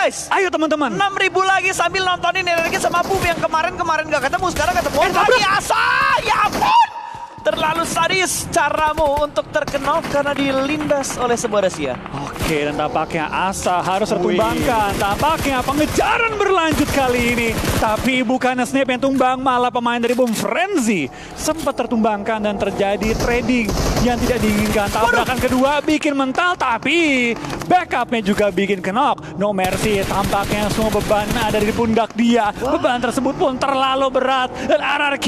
guys. Ayo teman-teman. 6.000 lagi sambil nontonin energi sama Boom yang kemarin gak ketemu, sekarang ketemu lagi. Asa, ya ampun. Terlalu sadis caramu untuk terkenal karena dilindas oleh sebuah rahasia. Oke, dan tampaknya Asa harus tertumbangkan. Tampaknya pengejaran berlanjut kali ini. Tapi bukannya Snap yang tumbang, malah pemain dari Boom Frenzy sempat tertumbangkan dan terjadi trading yang tidak diinginkan. Tabrakan kedua bikin mental, tapi backupnya juga bikin knock. No mercy, tampaknya semua beban ada di pundak dia. Beban tersebut pun terlalu berat. Dan RRQ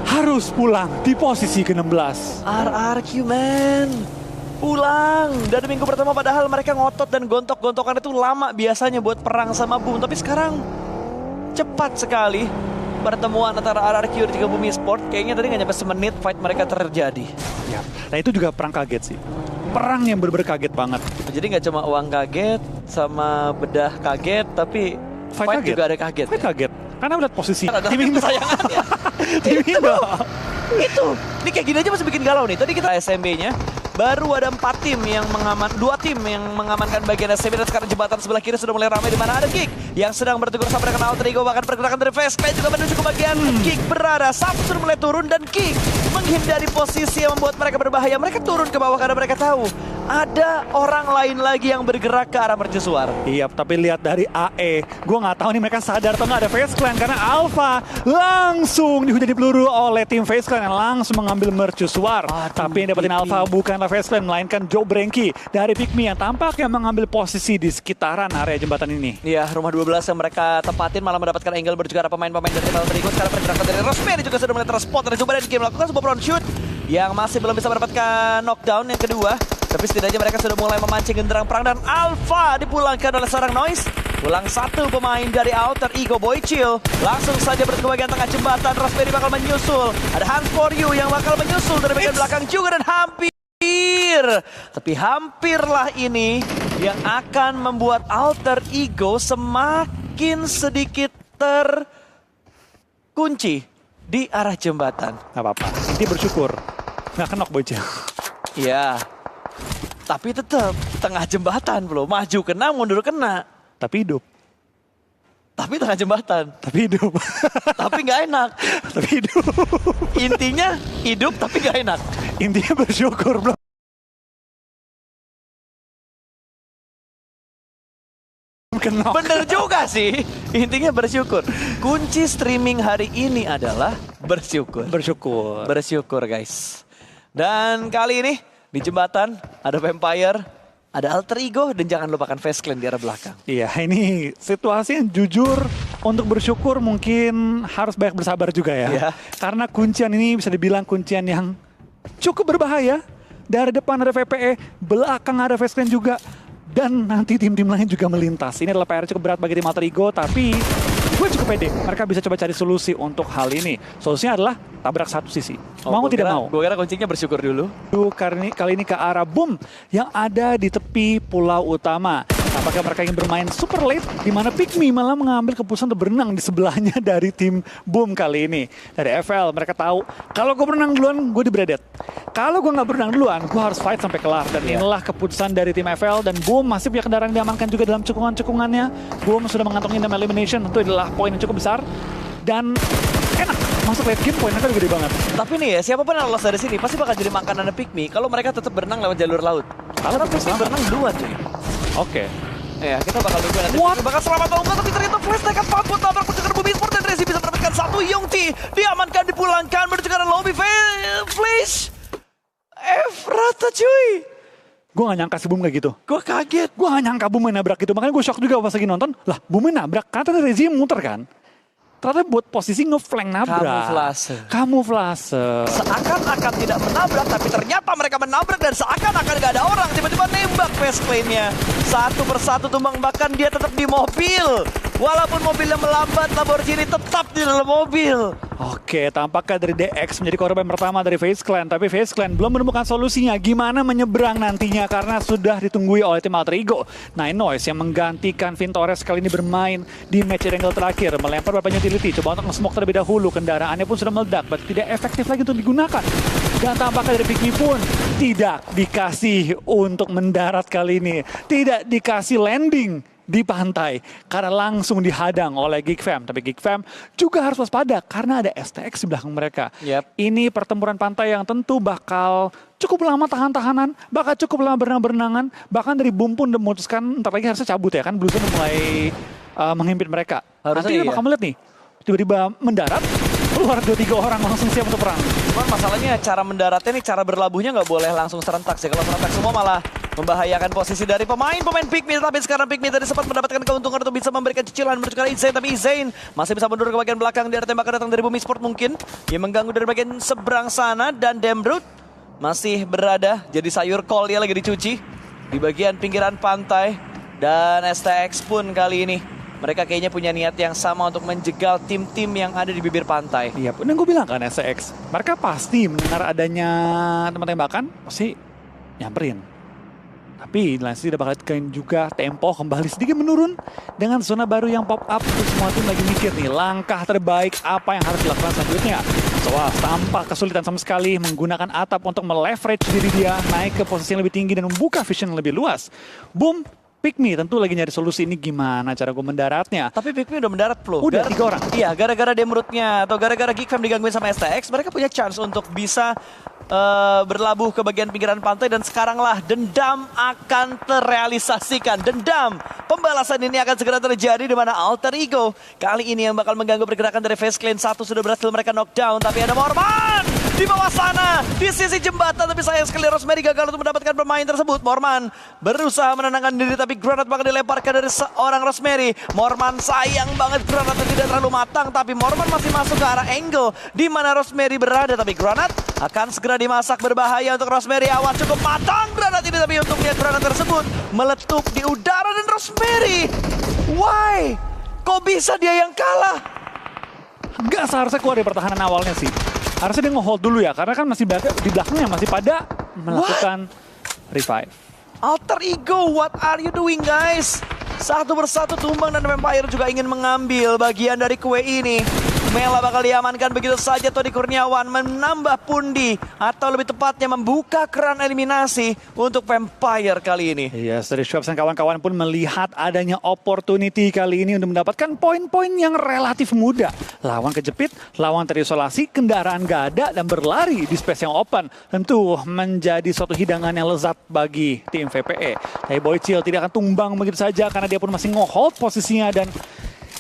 harus pulang di posisi ke-16. RRQ man, pulang. Dan minggu pertama padahal mereka ngotot dan gontok-gontokan itu lama biasanya buat perang sama Boom. Tapi sekarang cepat sekali pertemuan antara RRQ dan juga Boom Esports. Kayaknya tadi nggak nyampe semenit fight mereka terjadi. Ya. Nah itu juga perang kaget sih. Perang yang bener-bener kaget banget. Jadi nggak cuma uang kaget sama bedah kaget, tapi fight juga ada kaget. Fight kaget. Karena melihat posisi tim Indo sayangannya. Tim Indo. Itu. Ini kayak gini aja masih bikin galau nih. Tadi kita SMB-nya baru ada 2 tim yang mengamankan bagian SMB, dan sekarang jembatan sebelah kiri sudah mulai ramai di mana ada Kick yang sedang bertegur sama dengan Alter Ego, bahkan pergerakan dari Faceclan juga menuju ke bagian Kick berada. Satu sudah mulai turun dan Kick menghindari posisi yang membuat mereka berbahaya. Mereka turun ke bawah karena mereka tahu ada orang lain lagi yang bergerak ke arah mercusuar. Iya, tapi lihat dari AE, gue nggak tahu nih mereka sadar atau nggak ada Faceclan karena Alpha langsung dihujani peluru oleh tim Faceclan yang langsung mengambil mercusuar. Tapi yang dapetin Alpha bukanlah Faceclan, melainkan Joe Branky dari Pikmi yang tampaknya mengambil posisi di sekitaran area jembatan ini. Iya, rumah 12 yang mereka tempatin malah mendapatkan angle berjuga pemain-pemain dari tim Alter Ego. Sekarang pergerakan dari Rosemary juga sudah mulai terspot dan coba dari game melakukan sebuah front shoot yang masih belum bisa mendapatkan knockdown yang kedua. Tapi setidaknya mereka sudah mulai memancing genderang perang dan Alpha dipulangkan oleh seorang Noise. Pulang satu pemain dari Alter Ego, Boy Chill. Langsung saja bertemu bagian tengah jembatan. Rosemary bakal menyusul. Ada Hans For You yang bakal menyusul dari bagian belakang juga dan hampirlah ini yang akan membuat Alter Ego semakin sedikit terkunci di arah jembatan. Gak apa-apa, inti bersyukur. Nggak kenok Boy Chill. Iya. Tapi tetap tengah jembatan bro, maju kena, mundur kena. Tapi hidup. Tapi tengah jembatan. Tapi hidup. Tapi nggak enak. Tapi hidup. Intinya hidup tapi nggak enak. Intinya bersyukur bro. Kenok. Bener juga sih. Intinya bersyukur. Kunci streaming hari ini adalah bersyukur. Bersyukur. Bersyukur guys. Dan kali ini di jembatan ada Vampire, ada Alter Ego, dan jangan lupakan Faceclan di arah belakang. Iya, ini situasi yang jujur untuk bersyukur mungkin harus banyak bersabar juga ya. Iya. Karena kuncian ini bisa dibilang kuncian yang cukup berbahaya. Dari depan ada VPE, belakang ada Faceclan juga. Dan nanti tim-tim lain juga melintas. Ini adalah PR cukup berat bagi tim Alter Ego, tapi gue cukup pede. Mereka bisa coba cari solusi untuk hal ini. Solusinya adalah tabrak satu sisi. Mau tidak mau. Gue kira kuncinya bersyukur dulu. Kali ini ke arah Boom yang ada di tepi pulau utama. Apakah mereka ingin bermain super late, di mana Pikmi malah mengambil keputusan untuk berenang di sebelahnya dari tim Boom kali ini. Dari FL, mereka tahu kalau gue berenang duluan, gue di-bradet. Kalau gue nggak berenang duluan, gue harus fight sampai kelar. Dan inilah keputusan dari tim FL, dan Boom masih punya kendaraan diamankan juga dalam cekungan-cekungannya. Boom sudah mengantongi 6 elimination, tentu adalah poin yang cukup besar. Dan enak, masuk late game poinnya kan gede banget. Tapi nih ya, siapapun yang lolos dari sini pasti bakal jadi makanan Pikmi kalau mereka tetap berenang lewat jalur laut. Karena Pikmi berenang duluan cuy. Oke. Ya, kita bakal nunggu nanti. Bakal selamat atau enggak, tapi ternyata Flash nekat mampu tabrak menuju ke Boom Esports, dan Rezi bisa mendapatkan satu. Yongti diamankan, dipulangkan menuju ke lobby. Flash Efrata cuy. Gue gak nyangka si Boom kayak gitu. Gue kaget. Gue gak nyangka Boom main nabrak gitu. Makanya gue shock juga pas lagi nonton. Lah Boom main nabrak. Karena tadi Rezi muter kan. Ternyata buat posisi nge-flank nabrak. Kamuflase. Seakan-akan tidak menabrak, tapi ternyata mereka menabrak dan seakan-akan gak ada orang. Tiba-tiba nembak Faceclan-nya. Satu persatu tumbang, bahkan dia tetap di mobil. Walaupun mobilnya melambat, Lamborghini tetap di dalam mobil. Oke, tampaknya dari DX menjadi korban pertama dari Faceclan. Tapi Faceclan belum menemukan solusinya gimana menyeberang nantinya karena sudah ditunggui oleh tim Alter Ego. Nine Noise yang menggantikan Vintores kali ini bermain di match angle terakhir. Melempar beberapa utility, coba untuk nge-smoke terlebih dahulu. Kendaraannya pun sudah meledak, berarti tidak efektif lagi untuk digunakan. Dan tampaknya dari Pikmi pun tidak dikasih untuk mendarat kali ini. Tidak dikasih landing. di pantai karena langsung dihadang oleh Geek Fam. Tapi Geek Fam juga harus waspada karena ada STX di belakang mereka. Yep. Ini pertempuran pantai yang tentu bakal cukup lama tahan-tahanan, bakal cukup lama berenang-berenangan. Bahkan dari Boom pun udah memutuskan ntar lagi harusnya cabut ya kan. Blues udah mulai menghimpit mereka. Harusnya Nanti kita bakal melihat nih, tiba-tiba mendarat, keluar 2-3 orang langsung siap untuk perang. Cuman masalahnya cara mendaratnya nih, cara berlabuhnya nggak boleh langsung serentak sih. Kalau serentak semua malah membahayakan posisi dari pemain Pikmi. Tapi sekarang Pikmi tadi sempat mendapatkan keuntungan untuk bisa memberikan cicilan menuju ke Izain. Tapi Izain masih bisa mundur ke bagian belakang. Di arah tembakan datang dari Bumi Sport mungkin. Yang mengganggu dari bagian seberang sana. Dan Dembrut masih berada jadi sayur kol, dia lagi dicuci di bagian pinggiran pantai. Dan STX pun kali ini mereka kayaknya punya niat yang sama untuk menjegal tim-tim yang ada di bibir pantai. Iya, dan gue bilang kan STX, mereka pasti mendengar adanya tembakan, pasti nyamperin. Tapi Lansir udah bakal tekan juga tempo kembali sedikit menurun dengan zona baru yang pop up. Untuk semua tim lagi mikir nih, langkah terbaik apa yang harus dilakukan selanjutnya. Soal tampak kesulitan sama sekali menggunakan atap untuk meleverage diri dia naik ke posisi yang lebih tinggi dan membuka vision yang lebih luas. Boom. Pikmi tentu lagi nyari solusi ini gimana cara gue mendaratnya. Tapi Pikmi udah mendarat, Flo. Udah 3 orang. Iya, gara-gara Demrutnya atau gara-gara Geek Fam digangguin sama STX, mereka punya chance untuk bisa berlabuh ke bagian pinggiran pantai. Dan sekaranglah dendam akan terrealisasikan. Dendam, pembalasan ini akan segera terjadi di mana Alter Ego kali ini yang bakal mengganggu pergerakan dari Face Clan. 1 sudah berhasil mereka knockdown, tapi ada Morman di bawah sana, di sisi jembatan. Tapi sayang sekali Rosemary gagal untuk mendapatkan pemain tersebut. Morman berusaha menenangkan diri, tapi granat bakal dilemparkan dari seorang Rosemary. Morman sayang banget granatnya tidak terlalu matang, tapi Morman masih masuk ke arah angle di mana Rosemary berada. Tapi granat akan segera dimasak, berbahaya untuk Rosemary. Awas, cukup matang granat ini, tapi untungnya granat tersebut meletup di udara. Dan Rosemary, why? Kok bisa dia yang kalah? Nggak seharusnya keluar dari pertahanan awalnya sih. Harusnya dia nge-hold dulu ya, karena kan masih di belakangnya masih pada melakukan revive. Alter Ego, what are you doing guys? Satu persatu tumbang dan Vampire juga ingin mengambil bagian dari kue ini. Mela bakal diamankan begitu saja. Tony Kurniawan menambah pundi atau lebih tepatnya membuka keran eliminasi untuk Vampire kali ini. Iya, dari Schwabs dan kawan-kawan pun melihat adanya opportunity kali ini untuk mendapatkan poin-poin yang relatif mudah. Lawan kejepit, lawan terisolasi, kendaraan gak ada dan berlari di space yang open. Tentu menjadi suatu hidangan yang lezat bagi tim VPE. Tapi Boychill tidak akan tumbang begitu saja karena dia pun masih nge-hold posisinya. Dan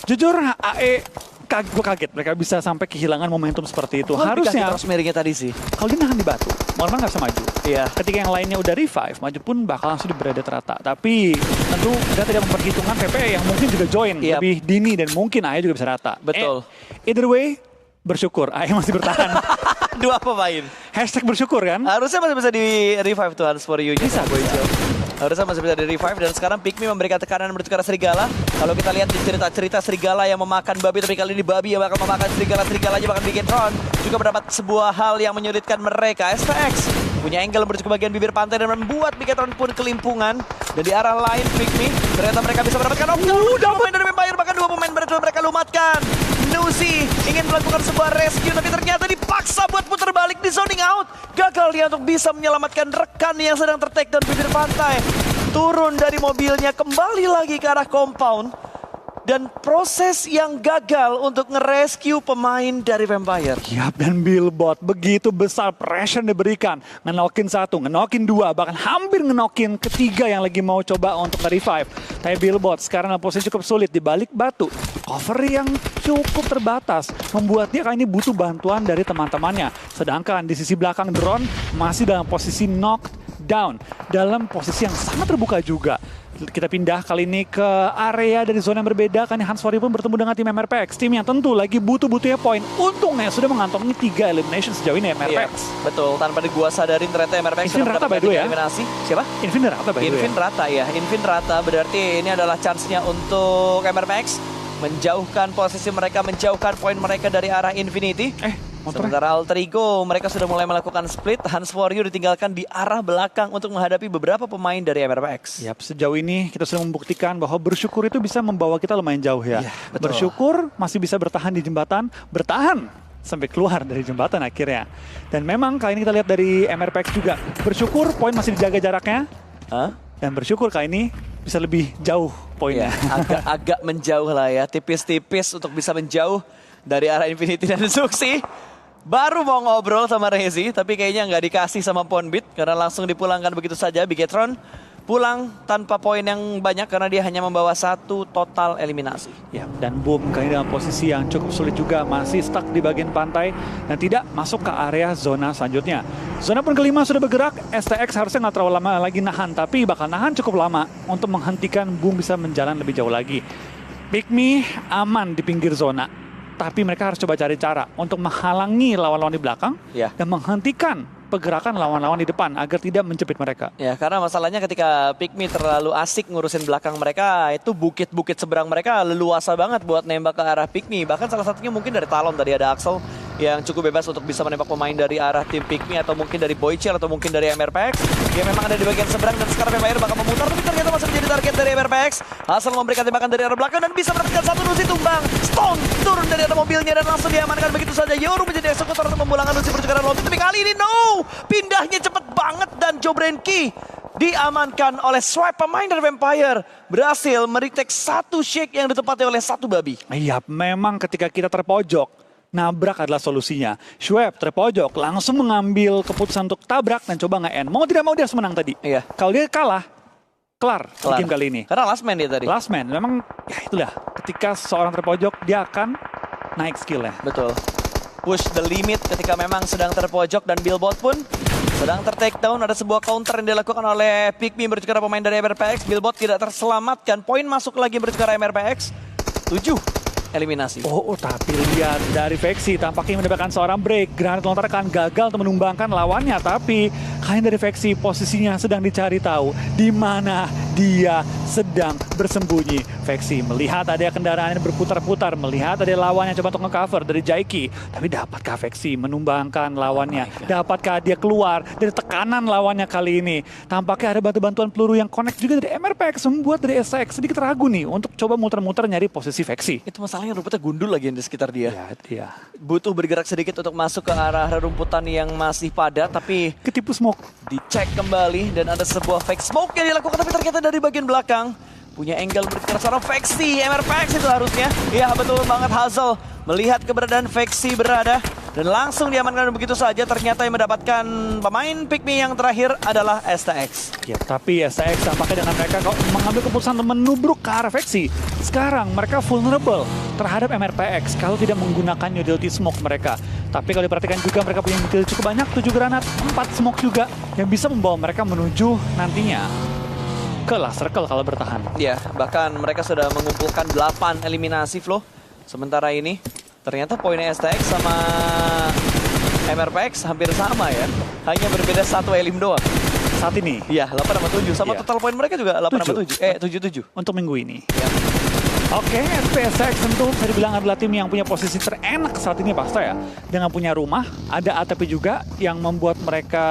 jujur AE gue kaget mereka bisa sampai kehilangan momentum seperti itu. Harusnya Rosemary-nya tadi sih, kalau dia nahan di batu, Morman nggak bisa maju. Iya. Ketika yang lainnya udah revive, maju pun bakal langsung berada terata. Tapi tentu kita tidak memperhitungkan VPE yang mungkin juga join lebih dini dan mungkin AE juga bisa rata. Betul. Either way, bersyukur AE masih bertahan. 2 pemain. Hashtag bersyukur kan? Harusnya masih bisa di revive tuh Hans for you. Bisa, Harusnya masih bisa di revive. Dan sekarang Pikmi memberikan tekanan menuju ke arah Serigala. Kalau kita lihat di cerita-cerita Serigala yang memakan babi, tapi kali ini babi yang bakal memakan Serigala. Serigalanya bakal bikin Tron juga mendapat sebuah hal yang menyulitkan mereka. STX punya angle menuju ke bagian bibir pantai dan membuat Bigetron pun kelimpungan. Dan di arah lain Pikmi ternyata mereka bisa mendapatkan pemain dari Vampire, bahkan 2 pemain berhasil mereka lumatkan. Nuzi ingin melakukan sebuah rescue, tapi ternyata dipaksa buat putar balik di zoning out. Gagal dia untuk bisa menyelamatkan rekan yang sedang ter-take down bibir pantai. Turun dari mobilnya, kembali lagi ke arah compound. Dan proses yang gagal untuk nge-rescue pemain dari Vampire. Yap, dan Billbot begitu besar pressure diberikan. Ngenokin 1, ngenokin 2, bahkan hampir ngenokin ketiga yang lagi mau coba untuk nge-revive. Tapi Billbot sekarang dalam posisi cukup sulit di balik batu. Cover yang cukup terbatas membuat dia kali ini butuh bantuan dari teman-temannya. Sedangkan di sisi belakang drone masih dalam posisi knockdown. Dalam posisi yang sangat terbuka juga. Kita pindah kali ini ke area dari zona yang berbeda. Kan Hans Fori pun bertemu dengan tim MRPX. Tim yang tentu lagi butuh-butuhnya poin. Untungnya sudah mengantongi 3 elimination sejauh ini MRPX. Iya, betul, tanpa gua sadarin ternyata MRPX Invin sudah rata by the way ya. eliminasi. Siapa? Invin rata by the way. Invin rata ya. Invin rata berarti ini adalah chance-nya untuk MRPX menjauhkan posisi mereka, menjauhkan poin mereka dari arah Infinity. Sementara Alter Ego mereka sudah mulai melakukan split. Hans Warrior ditinggalkan di arah belakang untuk menghadapi beberapa pemain dari MRPX. Yap, sejauh ini kita sudah membuktikan bahwa bersyukur itu bisa membawa kita lumayan jauh ya. Betul. Bersyukur masih bisa bertahan di jembatan, bertahan sampai keluar dari jembatan akhirnya. Dan memang kali ini kita lihat dari MRPX juga bersyukur poin masih dijaga jaraknya. Dan bersyukur kali ini bisa lebih jauh poinnya. Agak menjauh lah ya, tipis-tipis untuk bisa menjauh dari arah Infinity dan Zuxi. Baru mau ngobrol sama Rezi, tapi kayaknya nggak dikasih sama Ponbit karena langsung dipulangkan begitu saja. Bigetron pulang tanpa poin yang banyak karena dia hanya membawa 1 total eliminasi. Ya, dan Boom kali ini dalam posisi yang cukup sulit juga, masih stuck di bagian pantai dan tidak masuk ke area zona selanjutnya. Zona pun kelima sudah bergerak, STX harusnya nggak terlalu lama lagi nahan, tapi bakal nahan cukup lama untuk menghentikan Boom bisa menjalan lebih jauh lagi. Pikmi aman di pinggir zona, tapi mereka harus coba cari cara untuk menghalangi lawan-lawan di belakang dan menghentikan pergerakan lawan-lawan di depan agar tidak menjepit mereka. Ya, karena masalahnya ketika Pikmi terlalu asik ngurusin belakang mereka, itu bukit-bukit seberang mereka leluasa banget buat nembak ke arah Pikmi. Bahkan salah satunya mungkin dari Talon tadi ada Axel yang cukup bebas untuk bisa menembak pemain dari arah tim Pikmi atau mungkin dari Boychill atau mungkin dari MRPX. Dia memang ada di bagian seberang dan sekarang Vampire bakal memutar, tapi ternyata masih menjadi target dari MRPX. Hasil memberikan tembakan dari arah belakang dan bisa mendapatkan 1 Lucy tumbang. Stone turun dari arah mobilnya dan langsung diamankan begitu saja. Yoru menjadi eksekutor untuk memulangkan Lucy pertukaran lobby, tapi kali ini no! Pindahnya cepet banget dan Jobrenki diamankan oleh swipe pemain dari Vampire. Berhasil meretake 1 shake yang ditempati oleh 1 babi. Iya, memang ketika kita terpojok, nabrak adalah solusinya. Schwab terpojok, langsung mengambil keputusan untuk tabrak dan coba nge-end. Mau tidak mau dia harus menang tadi. Iya. Kalau dia kalah, kelar di game kali ini. Karena last man dia tadi. Last man, memang ya itulah. Ketika seorang terpojok, dia akan naik skillnya. Betul. Push the limit ketika memang sedang terpojok dan Billboard pun sedang ter-take down. Ada sebuah counter yang dilakukan oleh Pikmi menuju ke arah pemain dari MRPX. Billboard tidak terselamatkan. Poin masuk lagi menuju ke arah MRPX. 7 eliminasi. Oh, tapi lihat dari Vexi tampaknya mendapatkan seorang break. Granat lontarkan gagal untuk menumbangkan lawannya. Tapi kalian dari Vexi posisinya sedang dicari tahu di mana dia sedang bersembunyi. Vexi melihat ada kendaraan yang berputar-putar, melihat ada lawan yang coba untuk nge-cover dari Jaiki. Tapi dapatkah Vexi menumbangkan lawannya? Dapatkah dia keluar dari tekanan lawannya kali ini? Tampaknya ada bantu-bantuan peluru yang connect juga dari MRPX, membuat dari SX sedikit ragu nih untuk coba muter-muter nyari posisi Vexi. Itu masalahnya rumputnya gundul lagi di sekitar dia. Ya. Butuh bergerak sedikit untuk masuk ke arah rumputan yang masih padat, tapi Ketipu smoke. dicek kembali dan ada sebuah fake smoke yang dilakukan, tapi ternyata dari bagian belakang punya angle berbicara seorang Vexi. MRPX itu harusnya. Iya, betul banget. Hazel melihat keberadaan Vexi berada dan langsung diamankan begitu saja. Ternyata yang mendapatkan pemain Pikmi yang terakhir adalah STX. Ya, tapi STX tampaknya dengan mereka kok mengambil keputusan untuk menubruk ke arah Vexi. Sekarang mereka vulnerable terhadap MRPX kalau tidak menggunakan utility smoke mereka. Tapi kalau diperhatikan juga mereka punya utility cukup banyak, 7 granat, 4 smoke juga yang bisa membawa mereka menuju nantinya ke last circle kalau bertahan. Ya, bahkan mereka sudah mengumpulkan 8 eliminasi Flo. Sementara ini ternyata poinnya STX sama MRPX hampir sama ya. Hanya berbeda 1 elim doang. Saat ini. Iya, 8 sama 7. Sama total poin mereka juga 8 sama 7. 7-7. Untuk minggu ini. Ya. Oke, SPSX tentu bisa dibilang adalah tim yang punya posisi terenak saat ini pasti ya. Dengan punya rumah, ada ATP juga yang membuat mereka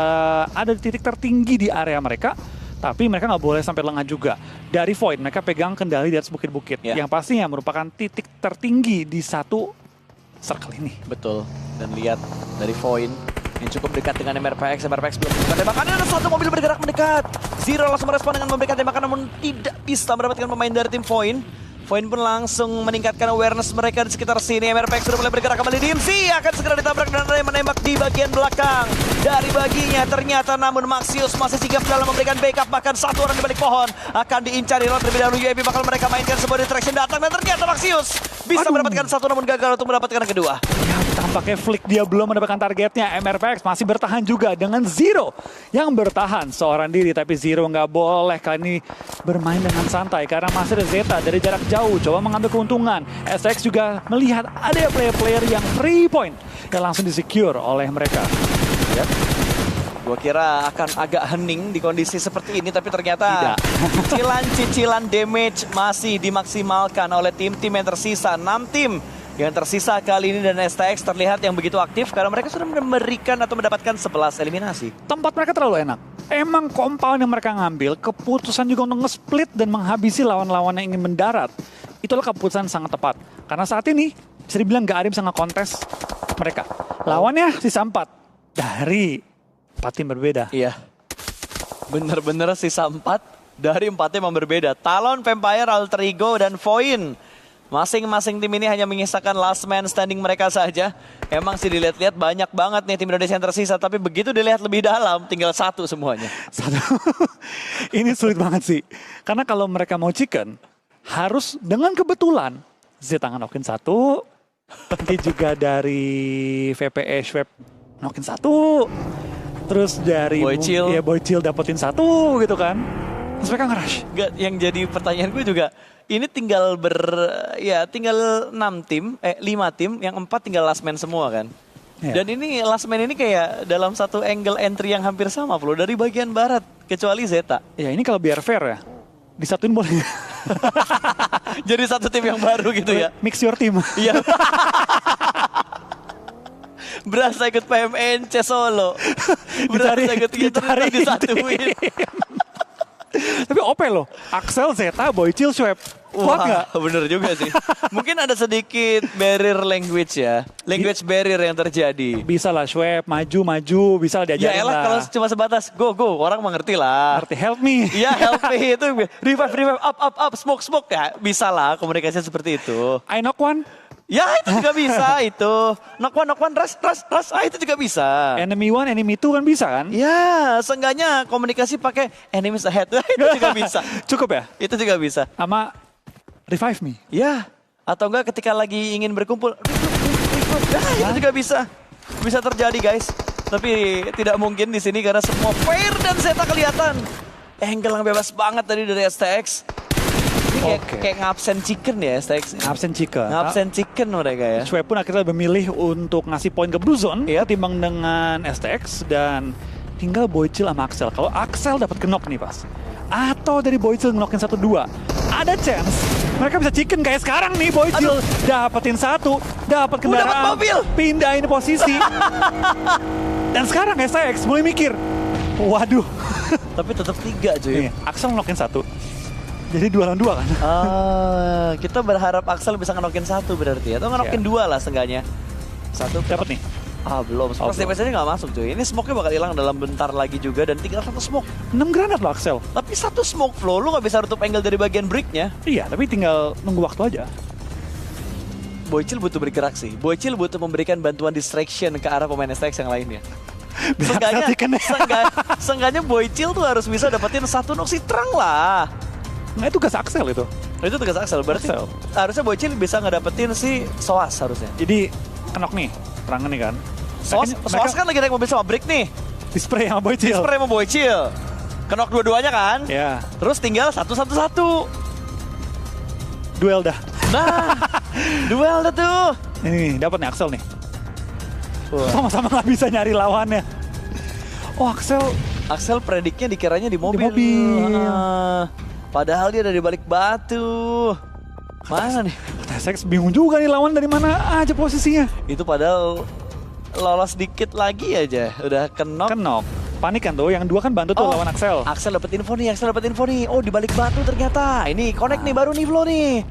ada di titik tertinggi di area mereka. Tapi mereka nggak boleh sampai lengah juga. Dari Void, mereka pegang kendali di atas bukit-bukit. Yang pastinya merupakan titik tertinggi di satu circle ini. Betul. Dan lihat dari Void yang cukup dekat dengan MRPX. MRPX belum menemukan tembakan. Ada 1 mobil bergerak mendekat. Zero langsung merespon dengan memberikan tembakan, namun tidak bisa mendapatkan pemain dari tim Void. Void pun langsung meningkatkan awareness mereka di sekitar sini. MRPX sudah mulai bergerak kembali. DMC akan segera ditabrak dan ada yang menembak di bagian belakang. Dari baginya ternyata, namun Maxius masih sigap dalam memberikan backup. Bahkan 1 orang di balik pohon akan diincari oleh terlebih dahulu. UAV bakal mereka mainkan sebuah distraction datang dan ternyata Maxius bisa mendapatkan 1 namun gagal untuk mendapatkan yang kedua. Ya, tampaknya Flick dia belum mendapatkan targetnya. MRPX masih bertahan juga dengan Zero yang bertahan seorang diri. Tapi Zero nggak boleh kali ini bermain dengan santai karena masih ada Zeta dari jarak jauh coba mengambil keuntungan. SX juga melihat ada player-player yang 3 point yang langsung disecure oleh mereka. Yep. Gua kira akan agak hening di kondisi seperti ini, tapi ternyata cicilan-cicilan damage masih dimaksimalkan oleh tim-tim yang tersisa. 6 tim yang tersisa kali ini dan STX terlihat yang begitu aktif karena mereka sudah memberikan atau mendapatkan 11 eliminasi. Tempat mereka terlalu enak. Emang compound yang mereka ngambil, keputusan juga untuk nge-split dan menghabisi lawan-lawan yang ingin mendarat. Itulah keputusan sangat tepat. Karena saat ini bisa dibilang gak ada yang bisa nge-kontes mereka. Lawannya sisa 4 dari 4 tim berbeda. Iya. Bener-bener sisa 4 dari 4 tim yang berbeda. Talon, Vampire, Alter Ego, dan Voin. Masing-masing tim ini hanya mengisahkan last man standing mereka saja. Emang sih dilihat-lihat banyak banget nih tim Indonesia yang tersisa. Tapi begitu dilihat lebih dalam, tinggal 1 semuanya. Satu. Ini sulit banget sih. Karena kalau mereka mau chicken, harus dengan kebetulan Zeta nganokin 1. Nanti juga dari VPE Schwab nokin 1. Terus dari Boychill dapetin 1 gitu kan. Terus mereka nge-rush. Yang jadi pertanyaan gue juga, ini tinggal tinggal 5 tim, yang 4 tinggal last man semua kan. Dan ini last man ini kayak dalam satu angle entry yang hampir sama Flo, dari bagian barat, kecuali Zeta. Ya ini kalau biar fair ya, disatuin boleh. Jadi satu tim yang baru gitu ya. Mix your team. Iya. Berasa ikut PMNC Solo. Berasa ikut disatuin. Tapi OP loh, Axel, Zeta, Boychill, Schwab. Wah, bener juga sih. Mungkin ada sedikit barrier language ya. Language barrier yang terjadi. Bisa lah Schwab, maju, bisa lah diajarin ya elah, kalau cuma sebatas go, orang mengerti lah. Ngerti, help me. Iya, help me itu. Revive, up, smoke. Ya, bisa lah komunikasi seperti itu. I knock one. Ya, itu juga bisa itu. Knock one, rush. Itu juga bisa. Enemy 1, enemy 2 kan bisa kan? Ya, seenggaknya komunikasi pakai enemies ahead. Itu juga bisa. Cukup ya? Itu juga bisa. Sama revive me. Ya, atau enggak ketika lagi ingin berkumpul. Itu juga bisa. Bisa terjadi guys. Tapi tidak mungkin di sini karena semua Fair dan Zeta kelihatan. Angle yang bebas banget tadi dari STX. Ini kayak ngabsen chicken ya STX. Ngabsen chicken mereka ya. Schwab pun akhirnya memilih untuk ngasih poin ke Blue Zone ketimbang dengan STX, dan tinggal Boychill sama Axel. Kalau Axel dapat knock nih pas, atau dari Boychill knockin 1-2, ada chance mereka bisa chicken kayak sekarang nih. Boychill dapetin 1, dapat kendaraan, pindahin posisi. Dan sekarang STX mulai mikir, waduh. Tapi tetap 3 cuy. Axel knockin 1. Jadi 2 lawan 2 kan? Kita berharap Axel bisa ngenokin 1 berarti ya. Atau ngenokin 2 lah seenggaknya. 1 dapat nih. Belum. Pas DPS-nya nggak masuk cuy. Ini smoke-nya bakal hilang dalam bentar lagi juga. Dan tinggal 1 smoke. 6 granat loh Axel. Tapi 1 smoke Flo, lu nggak bisa tutup angle dari bagian brick-nya. Iya, tapi tinggal nunggu waktu aja. Boychill butuh bergerak sih. Boychill butuh memberikan bantuan distraction ke arah pemain STX yang lainnya. Seenggaknya Boychill tuh harus bisa dapetin 1 noksi terang lah. Nah itu tugas Axel itu. Itu tugas Axel. Berarti harusnya Boychill bisa ngedapetin si Soas harusnya. Jadi kenok nih, terangan nih kan. Soas kan lagi naik mobil sama Brick nih. Di-spray sama Boychill. Kenok dua-duanya kan. Ya. Terus tinggal 1-1-1. Duel dah. Nah, duel dah tuh. Ini dapat nih Axel nih. Sama-sama nggak bisa nyari lawannya. Oh Axel prediknya dikiranya di mobil. Padahal dia ada di balik batu. Mana nih? STX bingung juga nih lawan dari mana aja posisinya. Itu padahal lolos dikit lagi aja. Udah kenok. Panik kan tuh, yang 2 kan bantu tuh lawan Axel. Axel dapat info nih. Oh di balik batu ternyata. Ini connect nih baru nih Flo nih.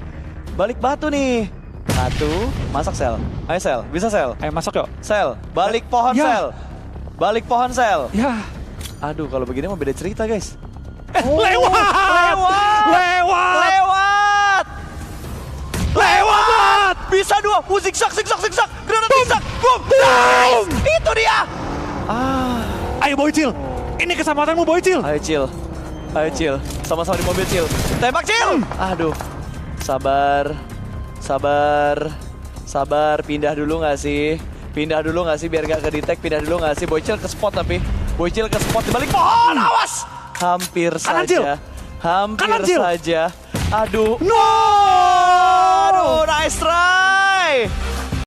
Balik batu nih. 1, masak Sel. Ayo Sel, bisa Sel. Ayo masuk yuk. Sel, balik pohon Sel. Balik pohon Sel. Ya. Aduh kalau begini mah beda cerita guys. Lewat! Bisa 2, zigzag, granat zigzag, boom! Nice! Itu dia! Ayo Boychill, ini kesempatanmu Boychill. Ayo Chill, sama-sama di mobil Chill. Tembak Chill! Aduh, sabar, pindah dulu gak sih biar gak ke-detect, pindah dulu gak sih? Boychill ke spot di balik pohon, awas! Hampir saja. Aduh. No! Aduh, nice try!